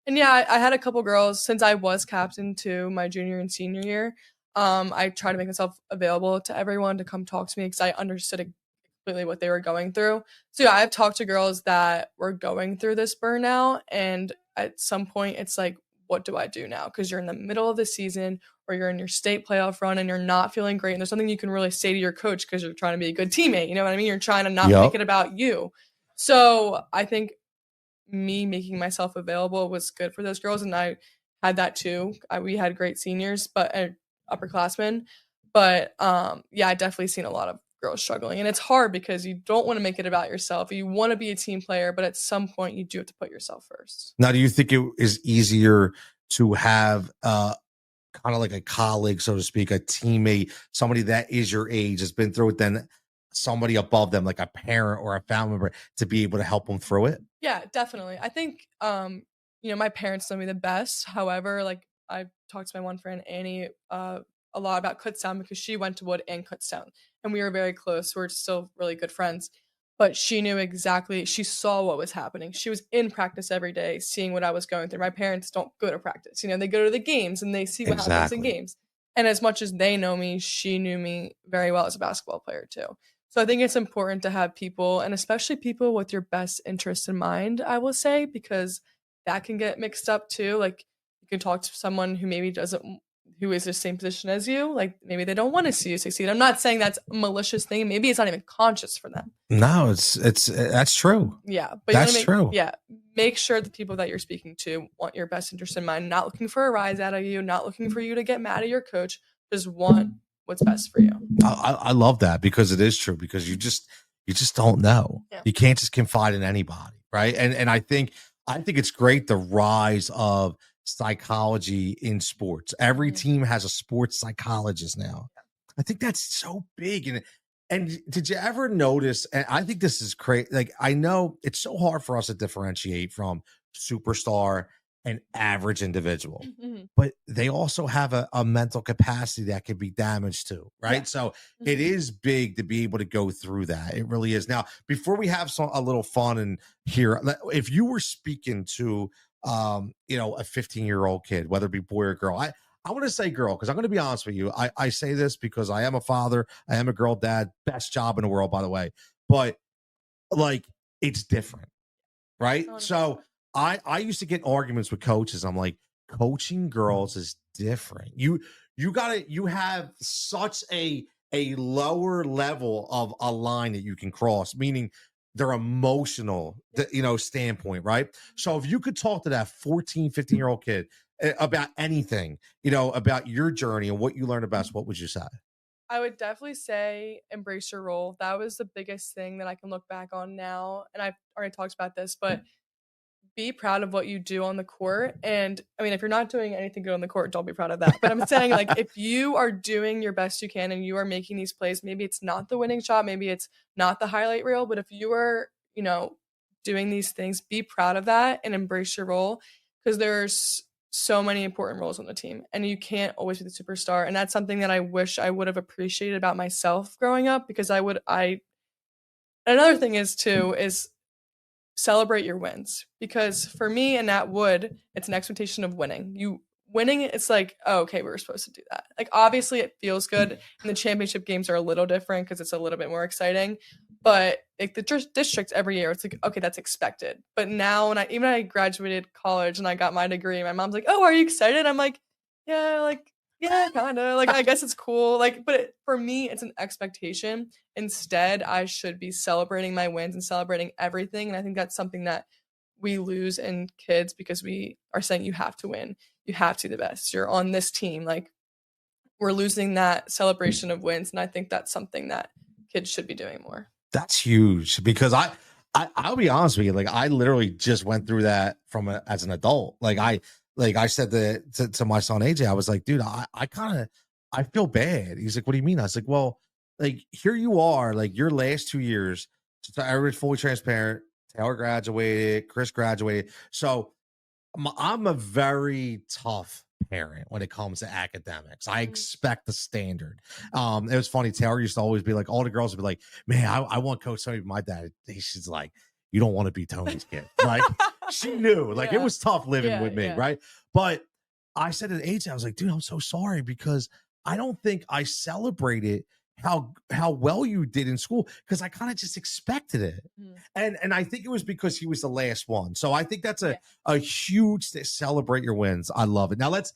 And yeah, I had a couple girls, since I was captain to my junior and senior year. I tried to make myself available to everyone to come talk to me, because I understood completely what they were going through. So yeah, I've talked to girls that were going through this burnout, and at some point it's like, what do I do now? Because you're in the middle of the season, or you're in your state playoff run and you're not feeling great, and there's something you can really say to your coach, because you're trying to be a good teammate. You know what I mean? You're trying to not make it about you. So I think me making myself available was good for those girls, and I had that too. We had great seniors, but upperclassmen. But yeah, I definitely seen a lot of girls struggling, and it's hard because you don't want to make it about yourself. You want to be a team player, but at some point you do have to put yourself first. Now, do you think it is easier to have kind of like a colleague, so to speak, a teammate, somebody that is your age, has been through it, than somebody above them, like a parent or a family member, to be able to help them through it? Yeah, definitely. I think, my parents know me the best. However, like, I talked to my one friend, Annie, a lot about Kutztown, because she went to Wood and Kutztown, and we were very close. We're still really good friends. but she knew exactly, she saw what was happening. She was in practice every day, seeing what I was going through. My parents don't go to practice. You know, they go to the games and they see what happens in games. And as much as they know me, she knew me very well as a basketball player too. So I think it's important to have people, and especially people with your best interests in mind, I will say, because that can get mixed up too. Like, you can talk to someone who maybe who is the same position as you, like maybe they don't want to see you succeed. I'm not saying that's a malicious thing. Maybe it's not even conscious for them. No, it's that's true. Yeah, but that's true. Yeah, make sure the people that you're speaking to want your best interest in mind. Not looking for a rise out of you. Not looking for you to get mad at your coach. Just want what's best for you. I love that, because it is true. Because you just don't know. Yeah. You can't just confide in anybody, right? And I think it's great, the rise of psychology in sports. Every team has a sports psychologist now. I think that's so big. And did you ever notice, and I think this is crazy, like, I know it's so hard for us to differentiate from superstar and average individual, but they also have a mental capacity that can be damaged too, right? Yeah. So it is big to be able to go through that. It really is. Now, before we have a little fun in here, if you were speaking to a 15-year-old kid, whether it be boy or girl, I want to say girl, because I'm going to be honest with you. I say this because I am a father. I am a girl dad. Best job in the world, by the way. But, like, it's different, right? Oh, so I used to get arguments with coaches. I'm like, coaching girls is different. You have such a lower level of a line that you can cross, meaning their emotional, standpoint, right? So if you could talk to that 14, 15-year-old kid about anything, about your journey and what you learned about, what would you say? I would definitely say embrace your role. That was the biggest thing that I can look back on now. And I've already talked about this, but be proud of what you do on the court. And I mean, if you're not doing anything good on the court, don't be proud of that. But I'm saying, like, if you are doing your best you can and you are making these plays, maybe it's not the winning shot, maybe it's not the highlight reel, but if you are, doing these things, be proud of that and embrace your role, because there's so many important roles on the team and you can't always be the superstar. And that's something that I wish I would have appreciated about myself growing up, because another thing is celebrate your wins, because for me and at Wood, it's an expectation of winning. Winning, it's like, oh, okay, we were supposed to do that. Like, obviously it feels good, and the championship games are a little different because it's a little bit more exciting, but like the districts every year, it's like, okay, that's expected. But now when I graduated college and I got my degree, my mom's like, oh, are you excited? I'm like, yeah, kind of, like, I guess it's cool. Like, but for me, it's an expectation. Instead, I should be celebrating my wins and celebrating everything. And I think that's something that we lose in kids, because we are saying you have to win. You have to be the best. You're on this team. Like, we're losing that celebration of wins. And I think that's something that kids should be doing more. That's huge, because I'll be honest with you. Like, I literally just went through that as an adult. Like I said to my son, AJ, I was like, dude, I feel bad. He's like, what do you mean? I was like, well, like, here you are, like, your last 2 years, everybody's fully transparent. Taylor graduated, Chris graduated. So I'm a very tough parent when it comes to academics. I expect the standard. It was funny. Taylor used to always be like, all the girls would be like, man, I want Coach Tony. My dad, she's like, you don't want to be Tony's kid. Like, she knew, like, it was tough living with me, right? But I said to AJ, I was like, dude, I'm so sorry, because I don't think I celebrated how well you did in school, because I kind of just expected it. And I think it was because he was the last one. So I think that's a huge celebrate your wins. I love it. Now let's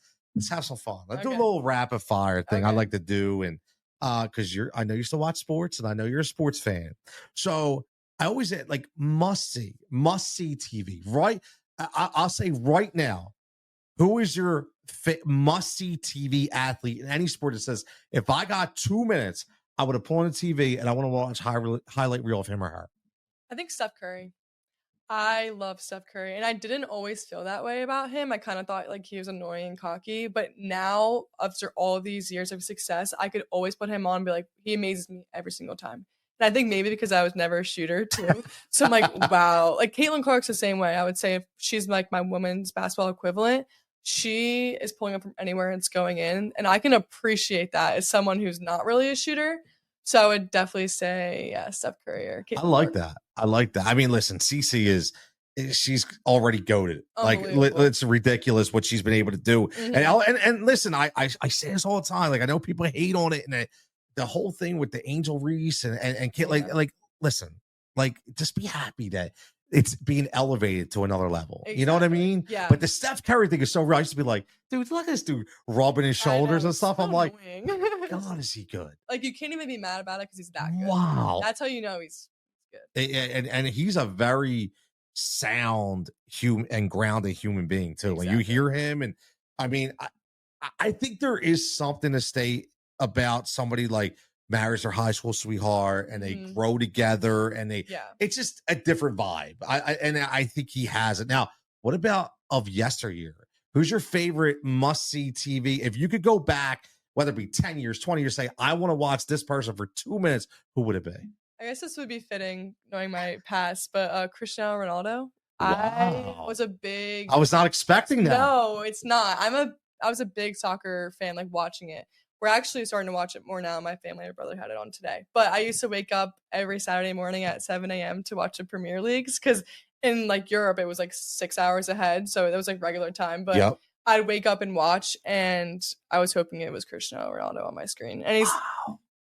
have some fun. Let's do a little rapid fire thing I like to do. And because I know you still watch sports, and I know you're a sports fan. So I always say, like, must see TV, right? I'll say right now, who is your must-see TV athlete in any sport that says, if I got 2 minutes, I would have put on the TV and I want to watch highlight reel of him or her? I think Steph Curry. I love Steph Curry, and I didn't always feel that way about him. I kind of thought, like, he was annoying and cocky, but now, after all of these years of success, I could always put him on and be like, he amazes me every single time. And I think maybe because I was never a shooter too. So I'm like, wow. Like, Caitlin Clark's the same way. I would say if she's like my women's basketball equivalent, she is pulling up from anywhere and it's going in. And I can appreciate that as someone who's not really a shooter. So I would definitely say, yeah, Steph Curry or Caitlin I like Clark. that. I like that. I mean, listen, she's already goated. Like, it's ridiculous what she's been able to do. And listen, I say this all the time. Like, I know people hate on it, and the whole thing with the Angel Reese and kid, like, listen, like, just be happy that it's being elevated to another level. Exactly. You know what I mean? Yeah. But the Steph Curry thing is so real. I used to be like, dude, look at this dude rubbing his shoulders and stuff. I'm like, God, is he good? Like, you can't even be mad about it because he's that good. Wow. That's how you know he's good. And he's a very sound human and grounded human being too. Exactly. When you hear him, and I mean, I think there is something to say about somebody like marries their high school sweetheart and they grow together and it's just a different vibe. I think he has it. Now, what about of yesteryear? Who's your favorite must-see TV? If you could go back, whether it be 10 years, 20 years, say, I want to watch this person for 2 minutes, who would it be? I guess this would be fitting knowing my past, but Cristiano Ronaldo. Wow. I was not expecting that. No, it's not. I was a big soccer fan, like watching it. We're actually starting to watch it more now. My family and brother had it on today. But I used to wake up every Saturday morning at 7 a.m. to watch the Premier Leagues because in like Europe, it was like 6 hours ahead. So it was like regular time. But I'd wake up and watch, and I was hoping it was Cristiano Ronaldo on my screen. And he's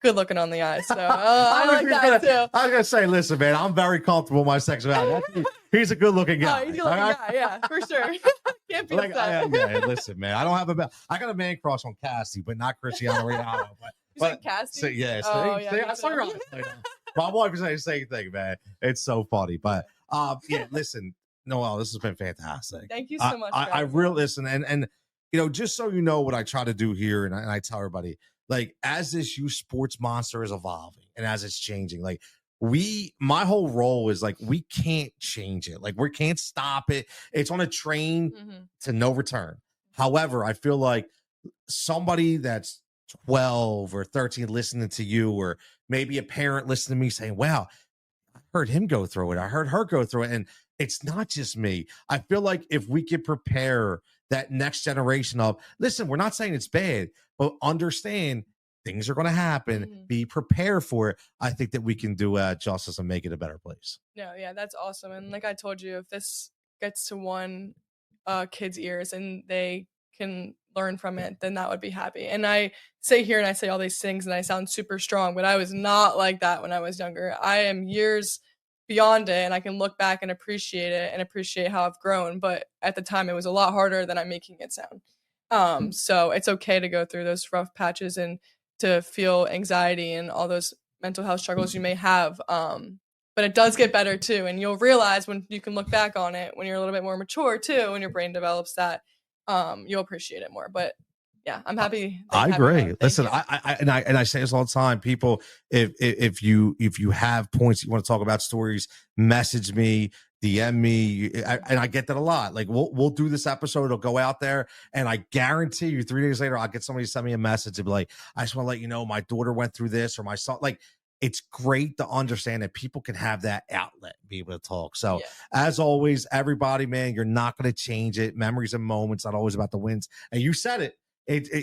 good looking on the eyes. So I like that too. I was going to say, listen, man, I'm very comfortable with my sexuality. He's a good looking guy. Oh, he's a good looking guy, yeah, for sure. Can't be yeah, listen, man, I don't have I got a man crush on Cassie, but not Cristiano Ronaldo. But Cassie? So, yeah, I saw your eyes. My wife is saying the same thing, man. It's so funny. But yeah, listen, Noelle, this has been fantastic. Thank you so much. I really listen, and you know, just so you know what I try to do here, and I tell everybody, like, as this youth sports monster is evolving and as it's changing, like, my whole role is like, we can't change it. Like, we can't stop it. It's on a train to no return. However, I feel like somebody that's 12 or 13 listening to you, or maybe a parent listening to me saying, wow, I heard him go through it. I heard her go through it. And it's not just me. I feel like if we could prepare that next generation of, listen, we're not saying it's bad, but understand things are going to happen. Be prepared for it. I think that we can do justice and make it a better place. No, yeah, that's awesome. And like I told you, if this gets to one kid's ears and they can learn from it, then that would be happy. And I say here and I say all these things and I sound super strong, but I was not like that when I was younger. I am years beyond it, and I can look back and appreciate it and appreciate how I've grown. But at the time, it was a lot harder than I'm making it sound. So it's okay to go through those rough patches and to feel anxiety and all those mental health struggles you may have. But it does get better too. And you'll realize when you can look back on it, when you're a little bit more mature too, and your brain develops that, you'll appreciate it more. But yeah, I'm happy. I agree. Listen, I say this all the time. People, if you have points you want to talk about, stories, message me, DM me, and I get that a lot. Like, we'll do this episode, it'll go out there, and I guarantee you 3 days later I'll get somebody to send me a message and be like, I just want to let you know my daughter went through this, or my son. Like, it's great to understand that people can have that outlet, be able to talk. So as always, everybody, man, you're not going to change it. Memories and moments, not always about the wins. And you said it.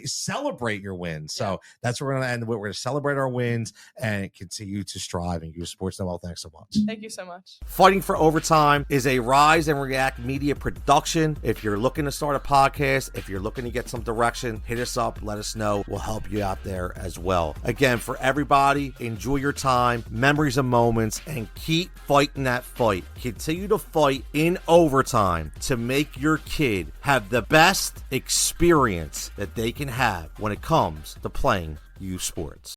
Celebrate your wins. So that's where we're going to end. We're going to celebrate our wins and continue to strive in youth sports. Noelle, thanks so much. Thank you so much. Fighting for Overtime is a Rise and React media production. If you're looking to start a podcast, if you're looking to get some direction, hit us up. Let us know. We'll help you out there as well. Again, for everybody, enjoy your time, memories and moments, and keep fighting that fight. Continue to fight in overtime to make your kid have the best experience that they can have when it comes to playing youth sports.